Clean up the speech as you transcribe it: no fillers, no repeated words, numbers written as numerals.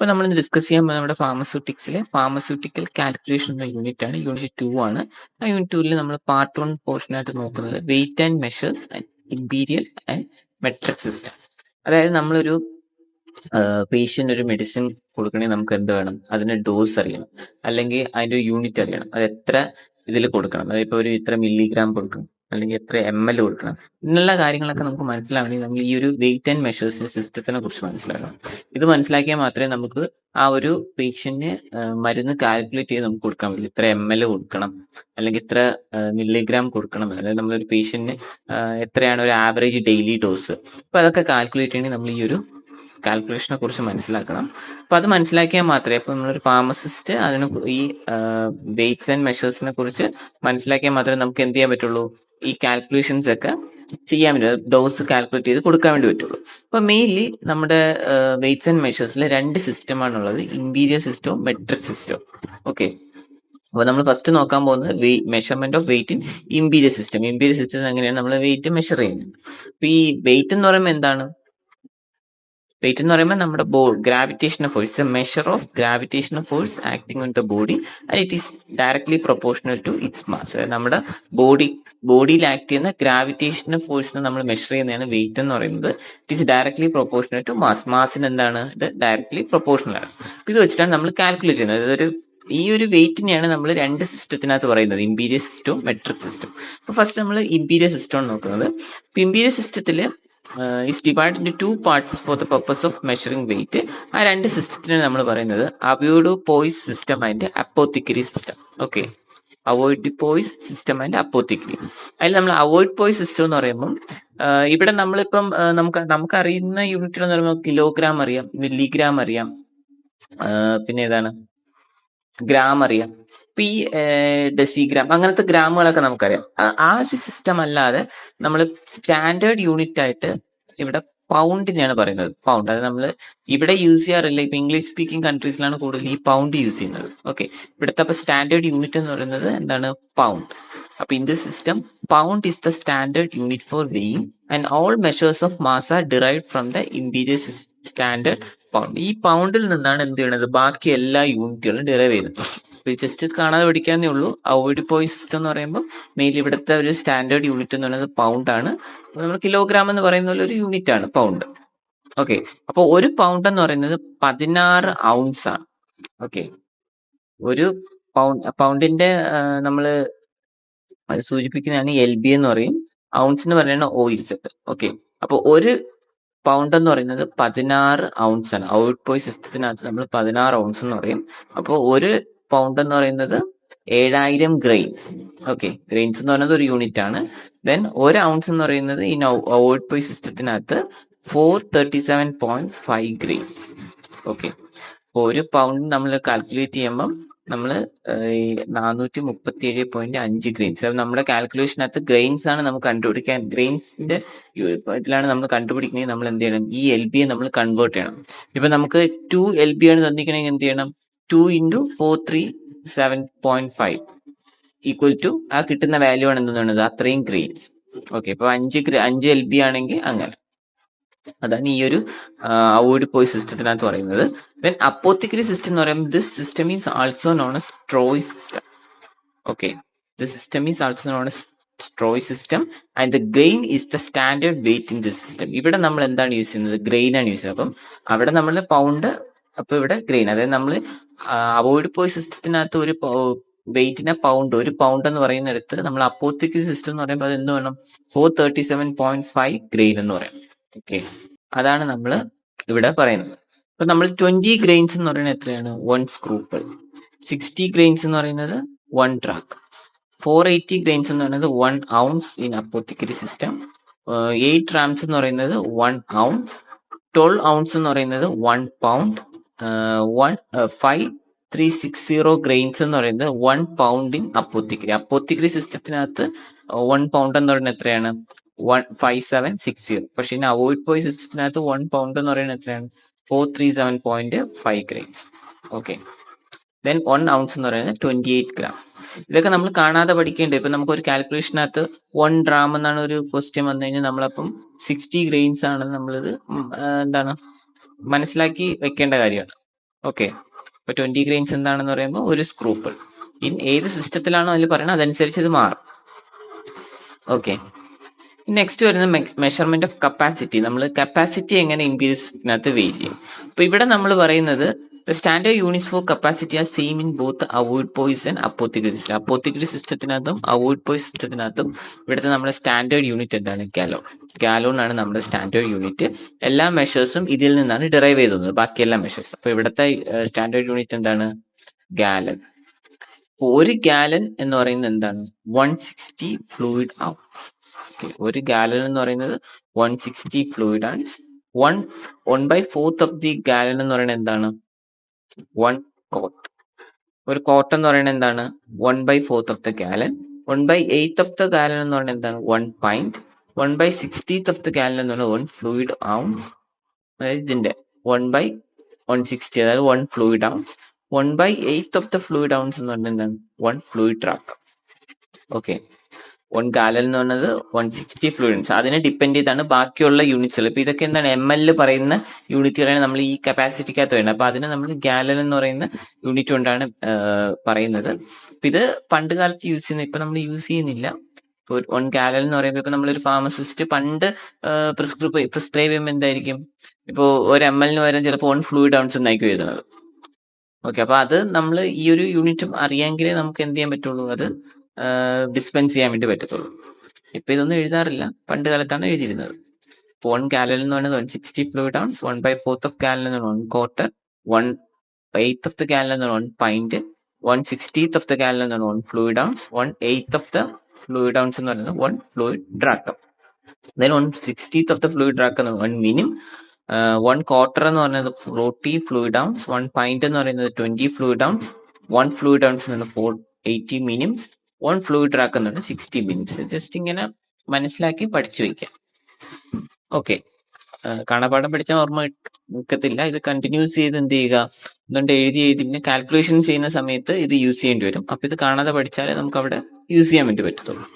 ഇപ്പൊ നമ്മൾ ഇന്ന് ഡിസ്കസ് ചെയ്യാൻ പോകുന്നത് നമ്മുടെ ഫാർമസ്യൂട്ടിക്സിലെ ഫാർമസ്യൂട്ടിക്കൽ കാൽക്കുലേഷൻ എന്ന യൂണിറ്റ് ആണ്. യൂണിറ്റ് 2 ആണ്. ആ യൂണിറ്റ് 2 നമ്മൾ പാർട്ട് 1 പോർഷൻ ആയിട്ട് നോക്കുന്നത് weight and measures and imperial and metric system. അതായത് നമ്മളൊരു പേഷ്യന്റ് ഒരു മെഡിസിൻ കൊടുക്കണമെങ്കിൽ നമുക്ക് എന്ത് വേണം? അതിന്റെ ഡോസ് അറിയണം, അല്ലെങ്കിൽ അതിന്റെ ഒരു യൂണിറ്റ് അറിയണം. അത് എത്ര ഇതിൽ കൊടുക്കണം, അതായത് ഇപ്പൊ ഒരു ഇത്ര മില്ലിഗ്രാം കൊടുക്കണം, അല്ലെങ്കിൽ എത്ര ml കൊടുക്കണം. ഇങ്ങനെയുള്ള കാര്യങ്ങളൊക്കെ നമുക്ക് മനസ്സിലാവണമെങ്കിൽ നമ്മൾ ഈ ഒരു വെയിറ്റ് ആൻഡ് മെഷേഴ്സ് സിസ്റ്റത്തിനെ കുറിച്ച് മനസ്സിലാക്കണം. ഇത് മനസ്സിലാക്കിയാൽ മാത്രമേ നമുക്ക് ആ ഒരു പേഷ്യന്റിന് മരുന്ന് കാൽക്കുലേറ്റ് ചെയ്ത് നമുക്ക് കൊടുക്കാൻ പറ്റുള്ളൂ. ഇത്ര ml കൊടുക്കണം, അല്ലെങ്കിൽ ഇത്ര മില്ലിഗ്രാം കൊടുക്കണം, അതായത് നമ്മളൊരു പേഷ്യന്റിന് എത്രയാണ് ഒരു ആവറേജ് ഡെയിലി ഡോസ്. അപ്പൊ അതൊക്കെ കാൽക്കുലേറ്റ് ചെയ്യണമെങ്കിൽ നമ്മൾ ഈ ഒരു കാൽക്കുലേഷനെ കുറിച്ച് മനസ്സിലാക്കണം. അപ്പൊ അത് മനസ്സിലാക്കിയാൽ മാത്രമേ, ഇപ്പൊ നമ്മളൊരു ഫാർമസിസ്റ്റ് അതിന് ഈ വെയിറ്റ്സ് ആൻഡ് മെഷേഴ്സിനെ കുറിച്ച് മനസ്സിലാക്കിയാൽ മാത്രമേ നമുക്ക് എന്ത് ചെയ്യാൻ പറ്റുള്ളൂ, ഈ കാൽക്കുലേഷൻസ് ഒക്കെ ചെയ്യാൻ പറ്റും, ഡോസ് കാൽക്കുലേറ്റ് ചെയ്ത് കൊടുക്കാൻ വേണ്ടി പറ്റുള്ളൂ. അപ്പൊ മെയിൻലി നമ്മുടെ വെയിറ്റ്സ് ആൻഡ് മെഷേഴ്സിൽ 2 സിസ്റ്റമാണുള്ളത്, ഇമ്പീരിയൽ സിസ്റ്റവും മെട്രിക് സിസ്റ്റവും. ഓക്കെ, അപ്പൊ നമ്മൾ ഫസ്റ്റ് നോക്കാൻ പോകുന്നത് measurement of wait in imperial system. Imperial system എങ്ങനെയാണ് നമ്മൾ വെയിറ്റ് മെഷർ ചെയ്യുന്നത്? അപ്പൊ ഈ വെയിറ്റ് എന്ന് പറയുമ്പോൾ എന്താണ്? വെയിറ്റ് എന്ന് പറയുമ്പോൾ നമ്മുടെ gravitational force, measure of gravitational force acting on the body and it is directly proportional to its mass. നമ്മുടെ ബോഡിയിൽ ആക്ട് ചെയ്യുന്ന ഗ്രാവിറ്റേഷണൽ ഫോഴ്സിനെ നമ്മൾ മെഷർ ചെയ്യുന്നതാണ് വെയിറ്റ് എന്ന് പറയുന്നത്. It is directly proportional to mass. മാസിന് എന്താണ്? ഇത് ഡയറക്ട്ലി പ്രൊപ്പോർഷണൽ ആണ്. ഇത് വെച്ചിട്ടാണ് നമ്മൾ കാൽക്കുലേറ്റ് ചെയ്യുന്നത്. ഈ ഒരു വെയിറ്റിനെയാണ് നമ്മൾ 2 സിസ്റ്റത്തിനകത്ത് പറയുന്നത്, ഇമ്പീരിയൽ സിസ്റ്റവും മെട്രിക് സിസ്റ്റവും. അപ്പൊ ഫസ്റ്റ് നമ്മൾ ഇമ്പീരിയൽ സിസ്റ്റമാണ് നോക്കുന്നത്. ഇപ്പൊ imperial സിസ്റ്റത്തില് is divided into 2 parts for the purpose of measuring weight. ആ 2 സിസ്റ്റത്തിനാണ് നമ്മൾ പറയുന്നത് avoirdupois system and apothecary system. Okay, avoirdupois system and apothecary. അതിൽ നമ്മൾ അവോയ്ഡ്-പോയ്സ് സിസ്റ്റം എന്ന് പറയുമ്പോൾ ഇവിടെ നമ്മളിപ്പം നമുക്ക് അറിയുന്ന യൂണിറ്റുകൾ എന്ന് പറയുമ്പോൾ കിലോഗ്രാം അറിയാം, മില്ലിഗ്രാം അറിയാം, പിന്നെ ഏതാണ് ഗ്രാം അറിയാം. ഇപ്പൊ ഈ ഡെസിഗ്രാം അങ്ങനത്തെ ഗ്രാമുകളൊക്കെ നമുക്കറിയാം. ആ ഒരു സിസ്റ്റം അല്ലാതെ നമ്മൾ സ്റ്റാൻഡേർഡ് യൂണിറ്റ് ആയിട്ട് ഇവിടെ പൗണ്ടിനെയാണ് പറയുന്നത്. പൗണ്ട് അത് നമ്മൾ ഇവിടെ യൂസ് ചെയ്യാറില്ല. ഇപ്പൊ ഇംഗ്ലീഷ് സ്പീക്കിംഗ് കൺട്രീസിലാണ് കൂടുതൽ ഈ പൗണ്ട് യൂസ് ചെയ്യുന്നത്. ഓക്കെ, ഇവിടുത്തെ അപ്പൊ സ്റ്റാൻഡേർഡ് യൂണിറ്റ് എന്ന് പറയുന്നത് എന്താണ്? പൗണ്ട്. അപ്പൊ in this system pound is the standard unit for weighing and all measures of mass are derived from the imperial standard pound. ഈ പൗണ്ടിൽ നിന്നാണ് എന്ത് ചെയ്യുന്നത്? ബാക്കി എല്ലാ യൂണിറ്റുകളും ഡിറൈവ് ചെയ്യുന്നത്. ജസ്റ്റ് കാണാതെ പഠിക്കാന്നേ ഉള്ളൂ. അവോയ്ഡ്-പോയ്സ് സിസ്റ്റം എന്ന് പറയുമ്പോൾ മെയിൻ ഇവിടുത്തെ ഒരു സ്റ്റാൻഡേർഡ് യൂണിറ്റ് എന്ന് പറയുന്നത് പൗണ്ട് ആണ്. നമ്മൾ കിലോഗ്രാം എന്ന് പറയുന്ന ഒരു യൂണിറ്റ് ആണ് പൗണ്ട്. ഓക്കെ, അപ്പൊ ഒരു പൗണ്ട് എന്ന് പറയുന്നത് 16 ഔൺസ് ആണ്. ഓക്കെ, ഒരു പൗണ്ടിന്റെ നമ്മള് സൂചിപ്പിക്കുന്നതാണ് LB എന്ന് പറയും, ഔൺസ് എന്ന് പറയുന്നത് OZ. ഓക്കെ, അപ്പൊ ഒരു പൗണ്ട് എന്ന് പറയുന്നത് 16 ഔൺസ് ആണ്. അവോയ്ഡ്-പോയ്സ് സിസ്റ്റത്തിനകത്ത് നമ്മൾ 16 ഔൺസ് എന്ന് പറയും. അപ്പോൾ ഒരു പൗണ്ട് എന്ന് പറയുന്നത് 7000 ഗ്രെയിൻസ്. ഓക്കെ, ഗ്രെയിൻസ് എന്ന് പറയുന്നത് ഒരു യൂണിറ്റ് ആണ്. ദെൻ ഒരു ഔൺസ് എന്ന് പറയുന്നത് ഈ അവോയ്ഡ്-പോയ്സ് സിസ്റ്റത്തിനകത്ത് 437.5 ഗ്രെയിൻസ്. ഓക്കെ, അപ്പോൾ ഒരു പൗണ്ട് നമ്മൾ കാൽക്കുലേറ്റ് ചെയ്യുമ്പം നമ്മൾ 437.5 ഗ്രെയിൻസ്. നമ്മുടെ കാൽക്കുലേഷനകത്ത് ഗ്രെയിൻസ് ആണ് നമുക്ക് കണ്ടുപിടിക്കാൻ. ഗ്രെയിൻസിന്റെ ഇതിലാണ് നമ്മൾ കണ്ടുപിടിക്കണമെങ്കിൽ നമ്മൾ എന്ത് ചെയ്യണം? ഈ LB നമ്മൾ കൺവേർട്ട് ചെയ്യണം. ഇപ്പൊ നമുക്ക് 2 LB ആണ് തന്നിക്കണമെങ്കിൽ എന്ത് ചെയ്യണം? 2 × 437.5 ഈക്വൽ ടു ആ കിട്ടുന്ന വാല്യൂ ആണ് എന്ത് പറയുന്നത്? അത്രയും ഗ്രെയിൻസ്. ഓക്കെ, ഇപ്പൊ 5 LB ആണെങ്കിൽ അങ്ങനെ. അതാണ് ഈ ഒരു അവോയ്ഡ്-പോയ്സ് സിസ്റ്റത്തിനകത്ത് പറയുന്നത്. ദെൻ അപ്പോത്തിക്കറി സിസ്റ്റം എന്ന് പറയുമ്പോൾ this system is also known as troy system. Okay, this system is also known as troy system and the grain is the standard weight in this system. ഇവിടെ നമ്മൾ എന്താണ് യൂസ് ചെയ്യുന്നത്? ഗ്രെയിൻ ആണ് use ചെയ്യുന്നത്. അപ്പം അവിടെ നമ്മൾ പൗണ്ട്, അപ്പൊ ഇവിടെ ഗ്രെയിൻ. അതായത് നമ്മൾ അവോയ്ഡ്-പോയ്സ് സിസ്റ്റത്തിനകത്ത് ഒരു വെയിറ്റിനെ പൗണ്ട്, ഒരു പൗണ്ട് എന്ന് പറയുന്നിടത്ത് നമ്മൾ അപ്പോത്തിക്കറി സിസ്റ്റം എന്ന് പറയുമ്പോൾ അത് എന്ത് വേണം? 437.5 ഗ്രെയിൻ എന്ന് പറയാം. ഓക്കെ, അതാണ് നമ്മൾ ഇവിടെ പറയുന്നത്. അപ്പൊ നമ്മൾ 20 ഗ്രെയിൻസ് എന്ന് പറയുന്നത് എത്രയാണ്? 1 സ്ക്രൂപ്പിൾ. 60 ഗ്രെയിൻസ് എന്ന് പറയുന്നത് 1 ട്രാക്ക്. 480 ഗ്രെയിൻസ് എന്ന് പറയുന്നത് 1 ഔൺസ് ഇൻ അപ്പോത്തിക്കറി സിസ്റ്റം. 8 റാംസ് എന്ന് പറയുന്നത് 1 ഔൺസ്. 12 ഔൺസ് എന്ന് പറയുന്നത് 1 പൗണ്ട്. 5360 ഗ്രെയിൻസ് എന്ന് പറയുന്നത് 1 പൗണ്ട് ഇൻ അപ്പോത്തിക്കറി. അപ്പോത്തിക്കറി സിസ്റ്റത്തിനകത്ത് 1 പൗണ്ട് എന്ന് പറയുന്നത് എത്രയാണ്? 5760. പക്ഷെ ഇനി അവോയ്ഡ്-പോയ്സ് സിസ്റ്റത്തിനകത്ത് 1 പൗണ്ട് എന്ന് പറയുന്നത് എത്രയാണ്? 437.5 ഗ്രെയിൻസ്. ഓക്കെ, ദെൻ 1 ഔൺസ് എന്ന് പറയുന്നത് 28 ഗ്രാം. ഇതൊക്കെ നമ്മൾ കാണാതെ പഠിക്കേണ്ടത്. ഇപ്പൊ നമുക്ക് ഒരു കാൽക്കുലേഷനകത്ത് 1 ഗ്രാം എന്നാണ് ഒരു ക്വസ്റ്റ്യൻ വന്നു കഴിഞ്ഞാൽ നമ്മളപ്പം 60 ഗ്രെയിൻസ് ആണ് നമ്മളിത് എന്താണ് മനസ്സിലാക്കി വെക്കേണ്ട കാര്യമാണ്. ഓക്കെ. അപ്പൊ 20 ഗ്രെയിൻസ് എന്താണെന്ന് പറയുമ്പോൾ ഒരു സ്ക്രൂപ്പിൾ. ഇൻ ഏത് സിസ്റ്റത്തിലാണോ അതിൽ പറയുന്നത് അതനുസരിച്ച് ഇത് മാറും. ഓക്കെ. നെക്സ്റ്റ് വരുന്ന മെഷർമെന്റ് ഓഫ് കപ്പാസിറ്റി. നമ്മൾ കപ്പാസിറ്റി എങ്ങനെ ഇംപീരിയൽസിനകത്ത് വെയ് ചെയ്യും. അപ്പൊ ഇവിടെ നമ്മൾ പറയുന്നത് standard units for capacity are same in both avoirdupois and apothecary system. Apothecary സിസ്റ്റത്തിനകത്തും അവോയ്ഡ് പോയിസ് സിസ്റ്റത്തിനകത്തും ഇവിടുത്തെ നമ്മുടെ സ്റ്റാൻഡേർഡ് യൂണിറ്റ് എന്താണ്? ഗാലോൺ. ഗാലോൺ ആണ് നമ്മുടെ സ്റ്റാൻഡേർഡ് യൂണിറ്റ്. എല്ലാ മെഷേഴ്സും ഇതിൽ നിന്നാണ് ഡിറൈവ് ചെയ്തത്, ബാക്കി എല്ലാ മെഷേഴ്സ്. അപ്പൊ ഇവിടുത്തെ സ്റ്റാൻഡേർഡ് യൂണിറ്റ് എന്താണ്? ഗാലൻ. ഒരു ഗാലൻ എന്ന് പറയുന്നത് എന്താണ്? 160 ഫ്ലൂയിഡ് ഔൺസ്. ഒരു ഗാലൻ എന്ന് പറയുന്നത് 160 fluid ounce. 1/4 of the gallon എന്ന് പറയുന്നത് എന്താണ്? 1 കോട്ട്. ഒരു കോട്ട് എന്ന് പറയുന്നത് എന്താണ്? 1/4 of the gallon. 1/8 of the gallon എന്ന് പറയുന്നത് എന്താണ്? 1 പൈന്റ്. 1/60 ഓഫ് ദ ഗാലൻ എന്ന് പറയുന്നത് 1 ഫ്ലൂയിഡ് ഔൺസ്. അതായത് ഇതിന്റെ 1/160, അതായത് 1 fluid ounce. 1/8 of the fluid ounce എന്ന് പറയുന്നത് എന്താണ്? 1 ഫ്ലൂയിഡ് ഡ്രാക്കം. ഓക്കെ. 1 ഗാലൻ എന്ന് പറയുന്നത് 160 ഫ്ലൂയിഡ്സ്. അതിനെ ഡിപ്പെൻഡ് ചെയ്താണ് ബാക്കിയുള്ള യൂണിറ്റ്സുകൾ. ഇപ്പൊ ഇതൊക്കെ എന്താണ്? ML പറയുന്ന യൂണിറ്റുകളാണ് നമ്മൾ ഈ കപ്പാസിറ്റിക്കകത്ത് വരുന്നത്. അപ്പൊ അതിനെ നമ്മൾ ഗാലൻ എന്ന് പറയുന്ന യൂണിറ്റ് കൊണ്ടാണ് പറയുന്നത്. അപ്പൊ ഇത് പണ്ട് കാലത്ത് യൂസ് ചെയ്യുന്ന, ഇപ്പൊ നമ്മൾ യൂസ് ചെയ്യുന്നില്ല. 1 ഗാലൻ എന്ന് പറയുമ്പോൾ ഇപ്പൊ നമ്മളൊരു ഫാർമസിസ്റ്റ് പണ്ട് പ്രിസ്ക്രൈബ് ചെയ്യുമ്പോൾ എന്തായിരിക്കും? ഇപ്പൊ ഒരു ML പകരം ചിലപ്പോൾ 1 ഫ്ലൂയിഡ് ഔൺസ് എന്നായിരിക്കും എഴുതുന്നത്. ഓക്കെ. അപ്പൊ അത് നമ്മൾ ഈ ഒരു യൂണിറ്റും അറിയാമെങ്കിലേ നമുക്ക് എന്ത് ചെയ്യാൻ പറ്റുള്ളൂ, അത് ഡിസ്പെൻസ് ചെയ്യാൻ വേണ്ടി പറ്റത്തുള്ളൂ. ഇപ്പൊ ഇതൊന്നും എഴുതാറില്ല, പണ്ട് കാലത്താണ് എഴുതിയിരുന്നത്. 1 ഗാലൻ എന്ന് പറയുന്നത് 160 ഫ്ലൂയിഡ് ഔൺസ്. 1/4 ഓഫ് ഗാലൻ എന്ന് പറയുന്നത് 1 ക്വാർട്ടർ. 1/8 ഓഫ് ദ ഗാലൻ എന്ന് പറയുന്നത് 1 പൈന്റ്. 1/60 ഓഫ് ദ ഗാലൻ എന്ന് പറയുന്നത് 1 fluid ounce. 1/8 of the fluid ounce എന്ന് പറയുന്നത് 1 fluid drachm. then 1/60 of the fluid drachm എന്ന് പറയുന്നത് 1 മിനിം. 1 ക്വാർട്ടർ എന്ന് പറയുന്നത് 40 ഫ്ലൂയിഡ് ഔൺസ്. 1 പൈന്റ് എന്ന് പറയുന്നത് 20 ഫ്ലൂയിഡ് ഔൺസ്. 1 ഫ്ലൂയിഡ് ഔൺസ് എന്ന് പറയുന്നത് 480 മിനിംസ്. 1 ഫ്ലൂയിഡ് ഡ്രാക്കം എന്ന് പറയുന്നത് 60 മിനിംസ്. ജസ്റ്റ് ഇങ്ങനെ മനസ്സിലാക്കി പഠിച്ചു വയ്ക്കാം. ഓക്കെ. കാണാപ്പാഠം പഠിച്ചാൽ ഓർമ്മ നിൽക്കത്തില്ല. ഇത് കണ്ടിന്യൂസ് ചെയ്ത് എന്ത് ചെയ്യുക, അതുകൊണ്ട് എഴുതി പിന്നെ കാൽക്കുലേഷൻ ചെയ്യുന്ന സമയത്ത് ഇത് യൂസ് ചെയ്യേണ്ടി വരും. അപ്പൊ ഇത് കാണാതെ പഠിച്ചാലേ നമുക്ക് അവിടെ യൂസ് ചെയ്യാൻ വേണ്ടി പറ്റത്തുള്ളൂ.